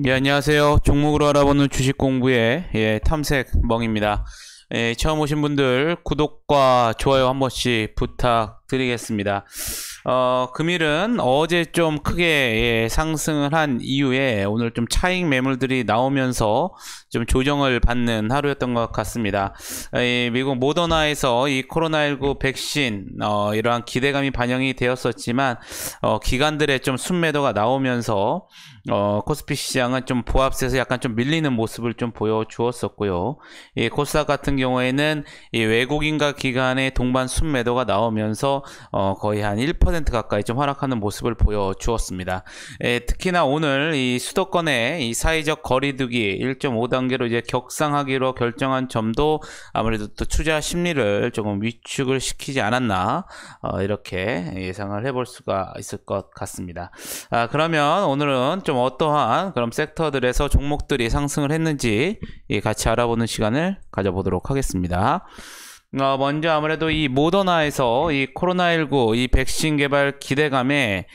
예, 안녕하세요. 종목으로 알아보는 주식 공부의 탐색멍입니다. 처음 오신 분들 구독과 좋아요 한 번씩 부탁드리겠습니다. 금일은 어제 좀 크게 상승을 한 이후에 오늘 좀 차익 매물들이 나오면서 좀 조정을 받는 하루였던 것 같습니다. 미국 모더나에서 이 코로나19 백신 이러한 기대감이 반영이 되었었지만 기관들의 좀 순매도가 나오면서 코스피 시장은 좀 보합세에서 약간 좀 밀리는 모습을 좀 보여주었었고요. 이 코스닥 같은 경우에는 이 외국인과 기관의 동반 순매도가 나오면서 거의 한 1% 가까이 좀 하락하는 모습을 보여주었습니다. 특히나 오늘 이 수도권의 이 사회적 거리두기 1.5단계로 이제 격상하기로 결정한 점도 아무래도 또 투자 심리를 조금 위축을 시키지 않았나 이렇게 예상을 해볼 수가 있을 것 같습니다. 그러면 오늘은 좀 어떠한 그런 섹터들에서 종목들이 상승을 했는지 같이 알아보는 시간을 가져보도록 하겠습니다. 먼저 아무래도 이 모더나에서 이 코로나19 이 백신 개발 기대감에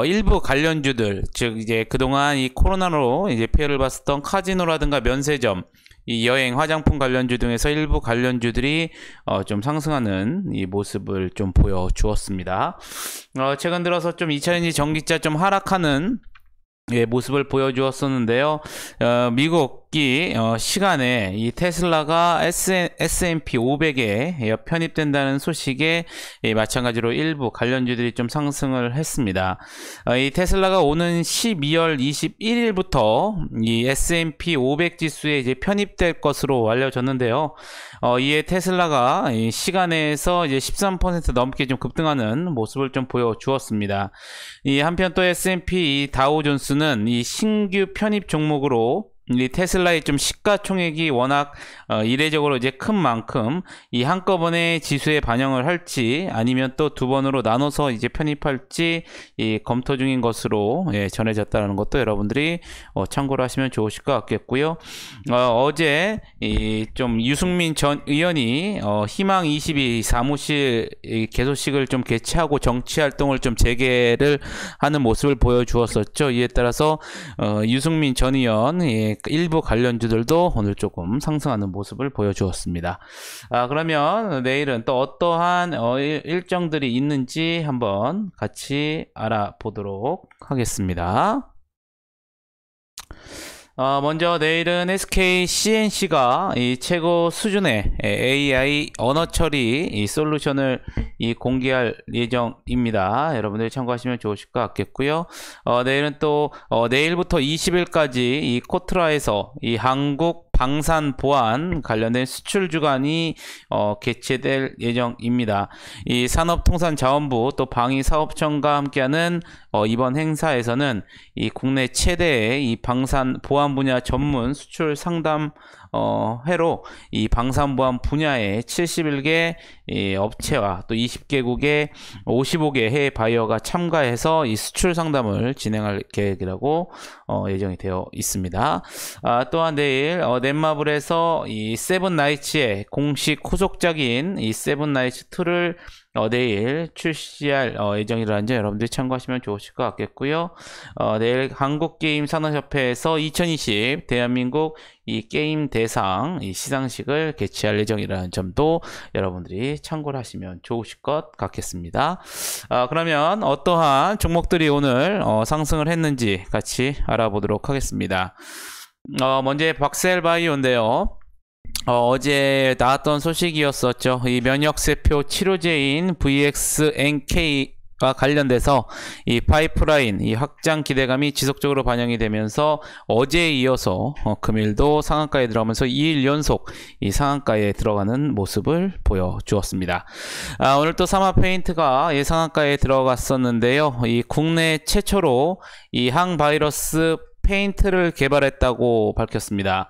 일부 관련주들, 즉 이제 그동안 이 코로나로 이제 피해를 봤었던 카지노라든가 면세점, 이 여행, 화장품 관련주 등에서 일부 관련주들이 좀 상승하는 이 모습을 좀 보여주었습니다. 최근 들어서 좀 2차전지 전기차 좀 하락하는 모습을 보여주었었는데요. 미국이 시간에 이 테슬라가 S&P 500에 편입된다는 소식에 마찬가지로 일부 관련주들이 좀 상승을 했습니다. 이 테슬라가 오는 12월 21일부터 이 S&P 500 지수에 이제 편입될 것으로 알려졌는데요. 이에 테슬라가 이 시간에서 이제 13% 넘게 좀 급등하는 모습을 좀 보여주었습니다. 이 한편 또 S&P 다우존스는 이 신규 편입 종목으로 이 테슬라의 좀 시가총액이 워낙 이례적으로 이제 큰 만큼 이 한꺼번에 지수에 반영을 할지 아니면 또 두 번으로 나눠서 이제 편입할지 검토 중인 것으로 전해졌다는 것도 여러분들이 참고를 하시면 좋으실 것 같겠고요. 어제 좀 유승민 전 의원이 희망 22 사무실 개소식을 좀 개최하고 정치 활동을 좀 재개를 하는 모습을 보여주었었죠. 이에 따라서 유승민 전 의원 일부 관련주들도 오늘 조금 상승하는 모습을 보여주었습니다. 그러면 내일은 또 어떠한 일정들이 있는지 한번 같이 알아보도록 하겠습니다. 먼저 내일은 SK CNC가 이 최고 수준의 AI 언어 처리 솔루션을 공개할 예정입니다. 여러분들이 참고하시면 좋으실 것 같겠고요. 내일은 또 내일부터 20일까지 이 코트라에서 이 한국 방산 보안 관련된 수출 주간이 개최될 예정입니다. 이 산업통상자원부 또 방위사업청과 함께하는 이번 행사에서는 이 국내 최대의 이 방산 보안 분야 전문 수출 상담 회로 이 방산보안 분야의 71개 업체와 또 20개국의 55개 해외 바이어가 참가해서 이 수출 상담을 진행할 계획이라고 예정이 되어 있습니다. 또한 내일 넷마블에서 이 세븐나이츠의 공식 후속작인 이 세븐나이츠2를 내일 출시할 예정이라는 점 여러분들이 참고하시면 좋으실 것 같겠고요. 내일 한국게임산업협회에서 2020 대한민국 이 게임 대상 이 시상식을 개최할 예정이라는 점도 여러분들이 참고를 하시면 좋으실 것 같겠습니다. 그러면 어떠한 종목들이 오늘 상승을 했는지 같이 알아보도록 하겠습니다. 먼저 박셀바이오인데요. 어제 나왔던 소식이었었죠. 이 면역세포 치료제인 VXNK와 관련돼서 이 파이프라인 이 확장 기대감이 지속적으로 반영이 되면서 어제에 이어서 금일도 상한가에 들어가면서 2일 연속 이 상한가에 들어가는 모습을 보여주었습니다. 오늘 또 사마페인트가 이 상한가에 들어갔었는데요. 이 국내 최초로 이 항바이러스 페인트를 개발했다고 밝혔습니다.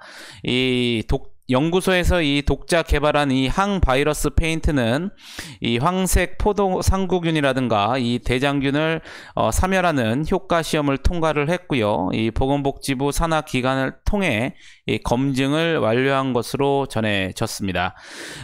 연구소에서 이 독자 개발한 이 항바이러스 페인트는 이 황색 포도 상구균이라든가 이 대장균을 사멸하는 효과 시험을 통과를 했고요. 이 보건복지부 산하기관을 통해 이 검증을 완료한 것으로 전해졌습니다.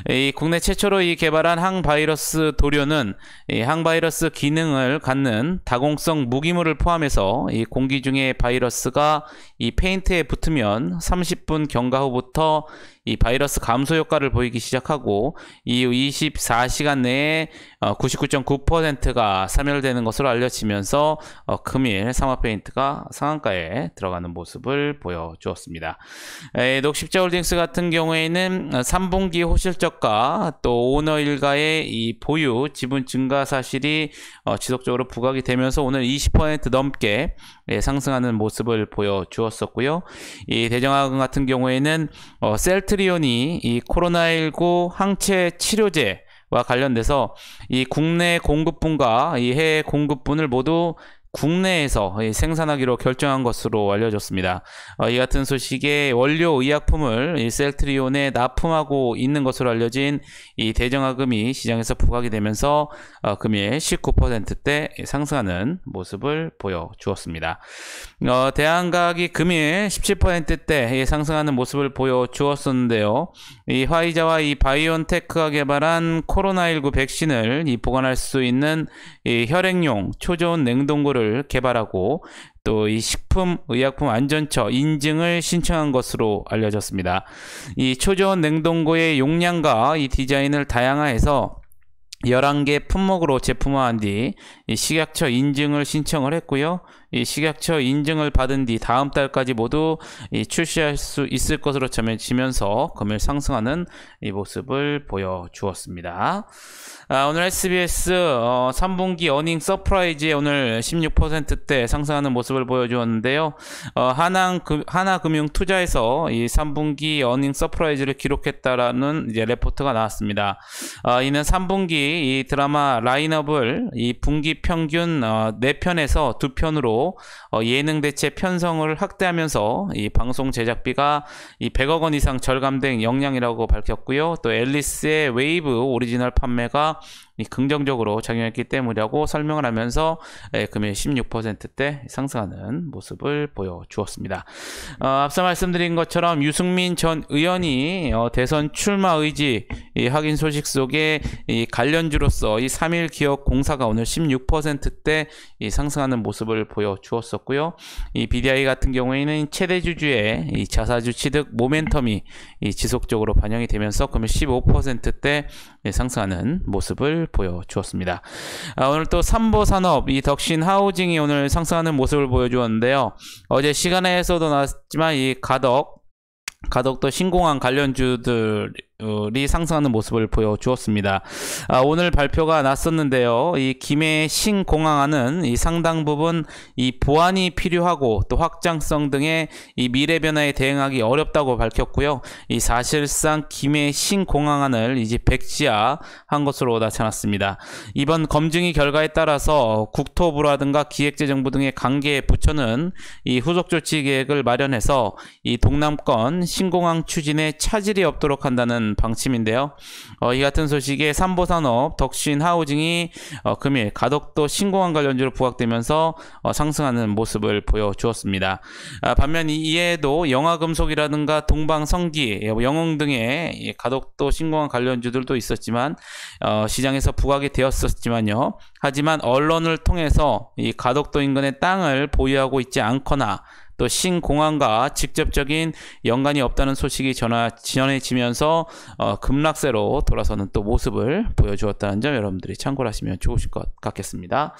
이 국내 최초로 이 개발한 항바이러스 도료는 이 항바이러스 기능을 갖는 다공성 무기물을 포함해서 이 공기 중에 바이러스가 이 페인트에 붙으면 30분 경과 후부터 이 바이러스 감소 효과를 보이기 시작하고 이후 24시간 내에 99.9%가 사멸되는 것으로 알려지면서 금일 상화 페인트가 상한가에 들어가는 모습을 보여주었습니다. 녹십자홀딩스 같은 경우에는 3분기 호실적과 또 오너 일가의 이 보유 지분 증가 사실이 지속적으로 부각이 되면서 오늘 20% 넘게 상승하는 모습을 보여주었었고요. 이 대정화금 같은 경우에는 셀트리온이 이 코로나19 항체 치료제와 관련돼서 이 국내 공급분과 이 해외 공급분을 모두 국내에서 생산하기로 결정한 것으로 알려졌습니다. 이 같은 소식에 원료 의약품을 이 셀트리온에 납품하고 있는 것으로 알려진 이 대정화금이 시장에서 부각이 되면서 금일 19%대 상승하는 모습을 보여주었습니다. 대한가학이 금일 17%대 상승하는 모습을 보여주었었는데요. 이 화이자와 이 바이온테크가 개발한 코로나19 백신을 보관할 수 있는 이 혈액용 초저온 냉동고를 개발하고 또 이 식품의약품 안전처 인증을 신청한 것으로 알려졌습니다. 이 초저온 냉동고의 용량과 이 디자인을 다양화해서 11개 품목으로 제품화한 뒤 이 식약처 인증을 신청을 했고요. 이 식약처 인증을 받은 뒤 다음 달까지 모두 출시할 수 있을 것으로 전해지면서 금일 상승하는 이 모습을 보여주었습니다. 오늘 SBS 3분기 어닝 서프라이즈에 오늘 16%대 상승하는 모습을 보여주었는데요. 하나금융투자에서 이 3분기 어닝 서프라이즈를 기록했다라는 이제 레포트가 나왔습니다. 이는 3분기 이 드라마 라인업을 이 분기 평균 4편에서 2편으로 예능 대체 편성을 확대하면서 이 방송 제작비가 이 100억 원 이상 절감된 영향이라고 밝혔고요. 또 앨리스의 웨이브 오리지널 판매가 긍정적으로 작용했기 때문이라고 설명을 하면서 금일 16%대 상승하는 모습을 보여주었습니다. 앞서 말씀드린 것처럼 유승민 전 의원이 대선 출마 의지 확인 소식 속에 이 관련주로서 이 3일 기업 공사가 오늘 16%대 상승하는 모습을 보여주었었고요. 이 BDI 같은 경우에는 최대주주의 이 자사주 취득 모멘텀이 지속적으로 반영이 되면서 금일 15%대 상승하는 모습을 보여주었습니다. 오늘 또 삼보산업 이 덕신 하우징이 오늘 상승하는 모습을 보여주었는데요. 어제 시간에서도 나왔지만 이 가덕도 신공항 관련주들이 상승하는 모습을 보여주었습니다. 오늘 발표가 났었는데요. 이 김해 신공항안은 이 상당 부분 이 보완이 필요하고 또 확장성 등의 이 미래 변화에 대응하기 어렵다고 밝혔고요. 이 사실상 김해 신공항안을 이제 백지화한 것으로 나타났습니다. 이번 검증이 결과에 따라서 국토부라든가 기획재정부 등의 관계 부처는 이 후속 조치 계획을 마련해서 이 동남권 신공항 추진에 차질이 없도록 한다는 방침인데요. 이 같은 소식에 삼보산업 덕신 하우징이 금일 가덕도 신공항 관련주로 부각되면서 상승하는 모습을 보여주었습니다. 반면 이에도 영화금속이라든가 동방성기, 영흥 등의 가덕도 신공항 관련주들도 있었지만 시장에서 부각이 되었었지만요. 하지만 언론을 통해서 이 가덕도 인근의 땅을 보유하고 있지 않거나 또 신공항과 직접적인 연관이 없다는 소식이 전해지면서 급락세로 돌아서는 또 모습을 보여주었다는 점 여러분들이 참고를 하시면 좋으실 것 같겠습니다.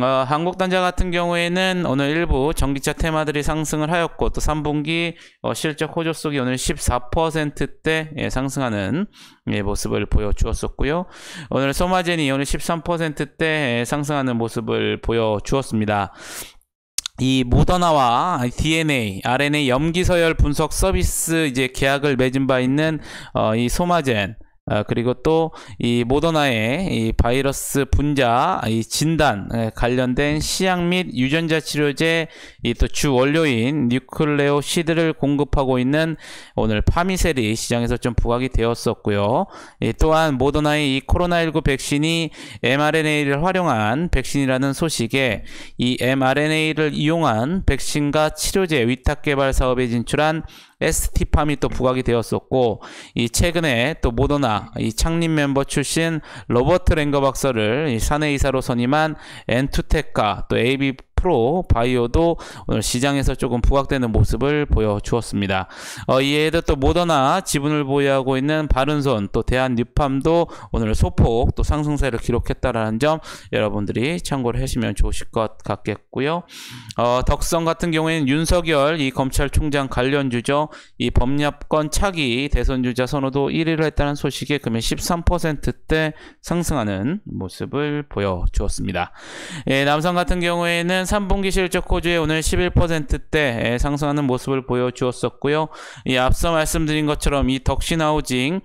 한국단자 같은 경우에는 오늘 일부 전기차 테마들이 상승을 하였고 또 3분기 실적 호조 속에 오늘 14%대 상승하는 모습을 보여주었었고요. 오늘 소마젠이 오늘 13%대 상승하는 모습을 보여주었습니다. 이 모더나와 DNA, RNA 염기 서열 분석 서비스 이제 계약을 맺은 바 있는 이 소마젠 그리고 또 이 모더나의 이 바이러스 분자 이 진단 관련된 시약 및 유전자 치료제 이 또 주 원료인 뉴클레오 시드를 공급하고 있는 오늘 파미셀이 시장에서 좀 부각이 되었었고요. 또한 모더나의 이 코로나19 백신이 mRNA를 활용한 백신이라는 소식에 이 mRNA를 이용한 백신과 치료제 위탁 개발 사업에 진출한 ST팜이 또 부각이 되었었고, 이 최근에 또 모더나 이 창립 멤버 출신 로버트 랭거 박사를 이 사내이사로 선임한 엔투텍과 또 AB 프로 바이오도 오늘 시장에서 조금 부각되는 모습을 보여주었습니다. 이에도 또 모더나 지분을 보유하고 있는 바른손 또 대한뉴팜도 오늘 소폭 또 상승세를 기록했다라는 점 여러분들이 참고를 하시면 좋으실 것 같겠고요. 덕성 같은 경우에는 윤석열 이 검찰총장 관련주죠. 이 법률권 차기 대선주자 선호도 1위를 했다는 소식에 금일 13%대 상승하는 모습을 보여주었습니다. 남성 같은 경우에는 3분기 실적 호주에 오늘 11%대 상승하는 모습을 보여주었었고요. 앞서 말씀드린 것처럼 이 덕신하우징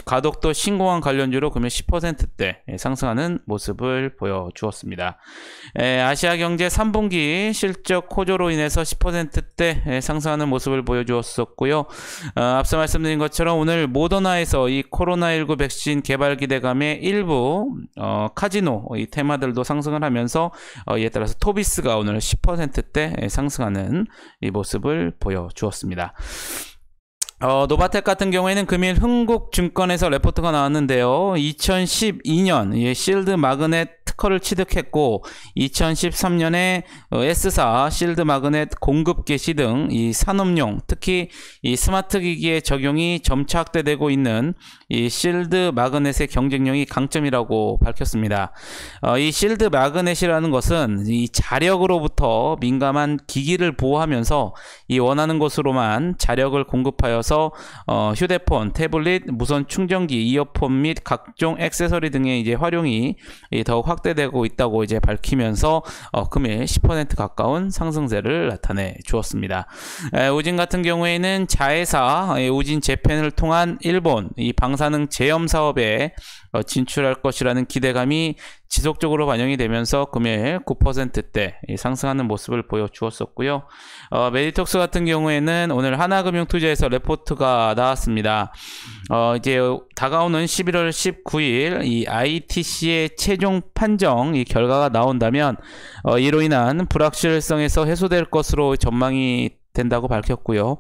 가덕도 신공항 관련주로 금일 10%대 상승하는 모습을 보여주었습니다. 아시아경제 3분기 실적 호조로 인해서 10%대 상승하는 모습을 보여주었었고요. 앞서 말씀드린 것처럼 오늘 모더나에서 이 코로나19 백신 개발 기대감에 일부 카지노 이 테마들도 상승을 하면서 이에 따라서 토비스가 오늘 10%대 상승하는 이 모습을 보여주었습니다. 노바텍 같은 경우에는 금일 흥국증권에서 레포트가 나왔는데요. 2012년 실드 마그넷 특허를 취득했고 2013년에 S사 실드 마그넷 공급 개시 등 이 산업용 특히 이 스마트 기기의 적용이 점차 확대되고 있는 이 실드 마그넷의 경쟁력이 강점이라고 밝혔습니다. 이 실드 마그넷이라는 것은 이 자력으로부터 민감한 기기를 보호하면서 이 원하는 곳으로만 자력을 공급하여서 휴대폰, 태블릿, 무선 충전기, 이어폰 및 각종 액세서리 등의 이제 활용이 더욱 확대되고 있다고 이제 밝히면서 금일 10% 가까운 상승세를 나타내 주었습니다. 우진 같은 경우에는 자회사 우진 재팬을 통한 일본 이 방사능 제염 사업에 진출할 것이라는 기대감이 지속적으로 반영이 되면서 금일 9%대 상승하는 모습을 보여주었었고요. 메디톡스 같은 경우에는 오늘 하나금융투자에서 레포트가 나왔습니다. 이제 다가오는 11월 19일 이 ITC의 최종 판정 이 결과가 나온다면 이로 인한 불확실성에서 해소될 것으로 전망이 된다고 밝혔고요.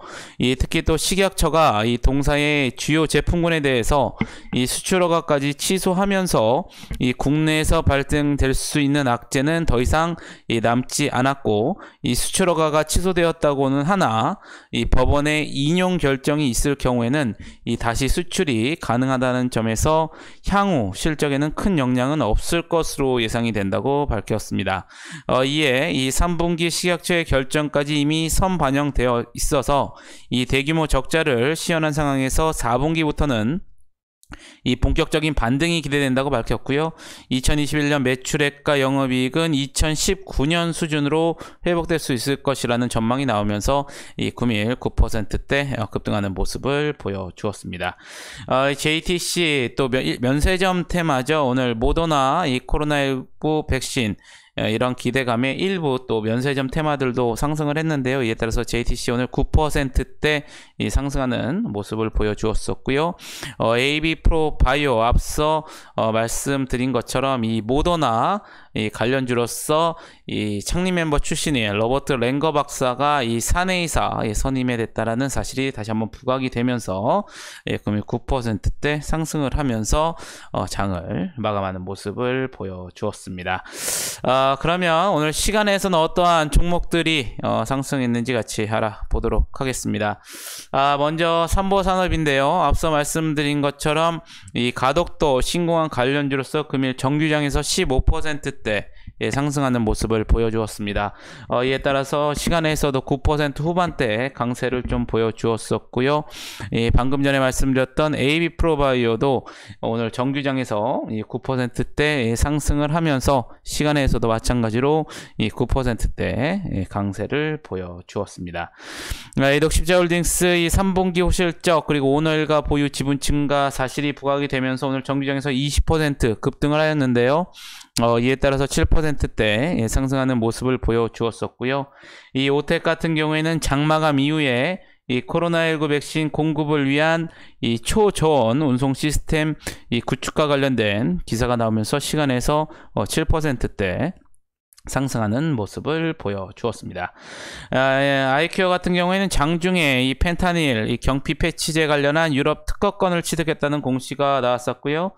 특히 또 식약처가 이 동사의 주요 제품군에 대해서 이 수출 허가까지 취소하면서 이 국내에서 발생될 수 있는 악재는 더 이상 남지 않았고 이 수출 허가가 취소되었다고는 하나 이 법원의 인용 결정이 있을 경우에는 이 다시 수출이 가능하다는 점에서 향후 실적에는 큰 영향은 없을 것으로 예상이 된다고 밝혔습니다. 이에 이 3분기 식약처의 결정까지 이미 선반영되어 있어서 이 대규모 적자를 시현한 상황에서 4분기부터는 이 본격적인 반등이 기대된다고 밝혔고요. 2021년 매출액과 영업이익은 2019년 수준으로 회복될 수 있을 것이라는 전망이 나오면서 이 금일 9%대 급등하는 모습을 보여주었습니다. JTC 또 면세점 테마죠. 오늘 모더나 이 코로나19 백신 이런 기대감에 일부 또 면세점 테마들도 상승을 했는데요. 이에 따라서 JTC 오늘 9%대 상승하는 모습을 보여주었었고요. AB 프로 바이오 앞서 말씀드린 것처럼 이 모더나 이 관련주로서 이 창립 멤버 출신인 로버트 랭거 박사가 이 사내이사 선임에 됐다라는 사실이 다시 한번 부각이 되면서 금일 9%대 상승을 하면서 장을 마감하는 모습을 보여주었습니다. 그러면 오늘 시간에서는 어떠한 종목들이 상승했는지 같이 알아보도록 하겠습니다. 먼저 삼보산업인데요. 앞서 말씀드린 것처럼 이 가덕도 신공항 관련주로서 금일 정규장에서 15%대 상승하는 모습을 보여주었습니다. 이에 따라서 시간에서도 9% 후반대 강세를 좀 보여주었었고요. 방금 전에 말씀드렸던 AB 프로바이오도 오늘 정규장에서 9%대 상승을 하면서 시간에서도 마찬가지로 9%대 강세를 보여주었습니다. 녹십자홀딩스 3분기 호실적 그리고 오늘과 보유 지분 증가 사실이 부각이 되면서 오늘 정규장에서 20% 급등을 하였는데요. 이에 따라서 7%대 상승하는 모습을 보여주었었고요. 이 오텍 같은 경우에는 장마감 이후에 이 코로나19 백신 공급을 위한 이 초저온 운송 시스템 이 구축과 관련된 기사가 나오면서 시간에서 7%대 상승하는 모습을 보여주었습니다. 아이케어 같은 경우에는 장중에 이 펜타닐, 이 경피 패치제 관련한 유럽 특허권을 취득했다는 공시가 나왔었고요.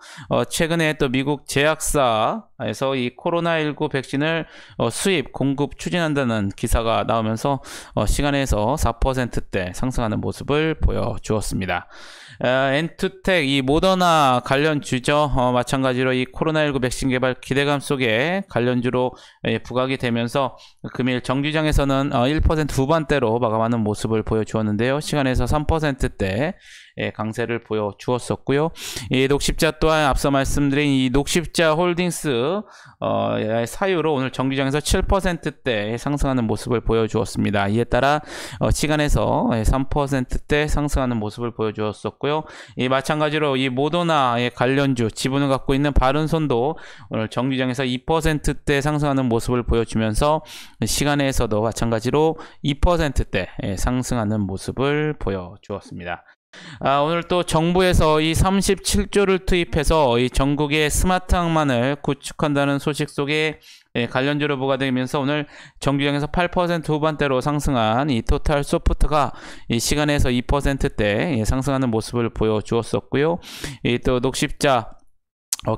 최근에 또 미국 제약사에서 이 코로나19 백신을 수입, 공급 추진한다는 기사가 나오면서 시간에서 4%대 상승하는 모습을 보여주었습니다. 엔투텍 이 모더나 관련주죠. 마찬가지로 이 코로나19 백신 개발 기대감 속에 관련주로 부각이 되면서 금일 정규장에서는 1% 후반대로 마감하는 모습을 보여주었는데요. 시간에서 3%대 강세를 보여주었었고요. 이 녹십자 또한 앞서 말씀드린 이 녹십자 홀딩스 사유로 오늘 정규장에서 7%대 상승하는 모습을 보여주었습니다. 이에 따라 시간에서 3%대 상승하는 모습을 보여주었었고요. 이 마찬가지로 이 모더나의 관련주 지분을 갖고 있는 바른손도 오늘 정규장에서 2%대 상승하는 모습을 보여주면서 시간에서도 마찬가지로 2%대 상승하는 모습을 보여주었습니다. 오늘 또 정부에서 이 37조를 투입해서 이 전국의 스마트 항만을 구축한다는 소식 속에 관련주로 부과되면서 오늘 정규장에서 8% 후반대로 상승한 이 토탈 소프트가 이 시간에서 2%대 상승하는 모습을 보여주었었고요. 이 또 녹십자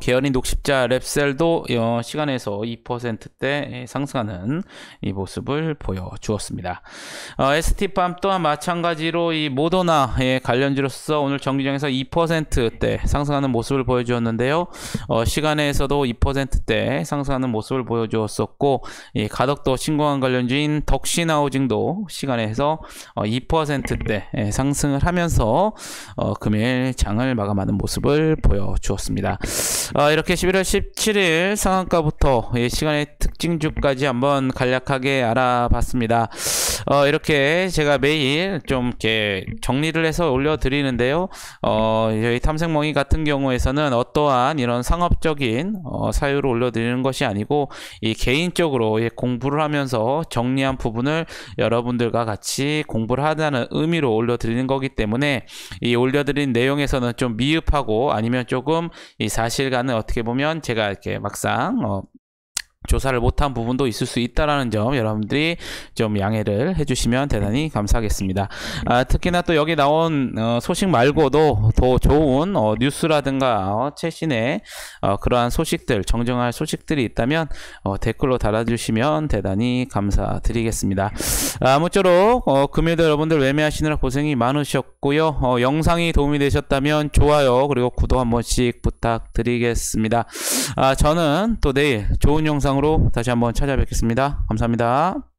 계열인 녹십자 랩셀도 시간에서 2%대 상승하는 이 모습을 보여주었습니다. ST팜 또한 마찬가지로 이 모더나의 관련주로서 오늘 정규장에서 2%대 상승하는 모습을 보여주었는데요. 시간에서도 2%대 상승하는 모습을 보여주었었고, 이 가덕도 신공항 관련주인 덕신하우징도 시간에서 2%대 상승을 하면서 금일 장을 마감하는 모습을 보여주었습니다. 이렇게 11월 17일 상한가부터 시간의 특징주까지 한번 간략하게 알아봤습니다. 이렇게 제가 매일 좀 이렇게 정리를 해서 올려드리는데요. 저희 탐색멍이 같은 경우에서는 어떠한 이런 상업적인 사유로 올려드리는 것이 아니고 이 개인적으로 공부를 하면서 정리한 부분을 여러분들과 같이 공부를 하자는 의미로 올려드리는 거기 때문에 이 올려드린 내용에서는 좀 미흡하고 아니면 조금 이 사실과는 어떻게 보면 제가 이렇게 막상 조사를 못한 부분도 있을 수 있다라는 점 여러분들이 좀 양해를 해주시면 대단히 감사하겠습니다. 특히나 또 여기 나온 소식 말고도 더 좋은 뉴스라든가 최신의 그러한 소식들, 정정할 소식들이 있다면 댓글로 달아주시면 대단히 감사드리겠습니다. 아무쪼록 금요일도 여러분들 매매하시느라 고생이 많으셨고요. 영상이 도움이 되셨다면 좋아요 그리고 구독 한 번씩 부탁드리겠습니다. 저는 또 내일 좋은 영상으로 다시 한번 찾아뵙겠습니다. 감사합니다.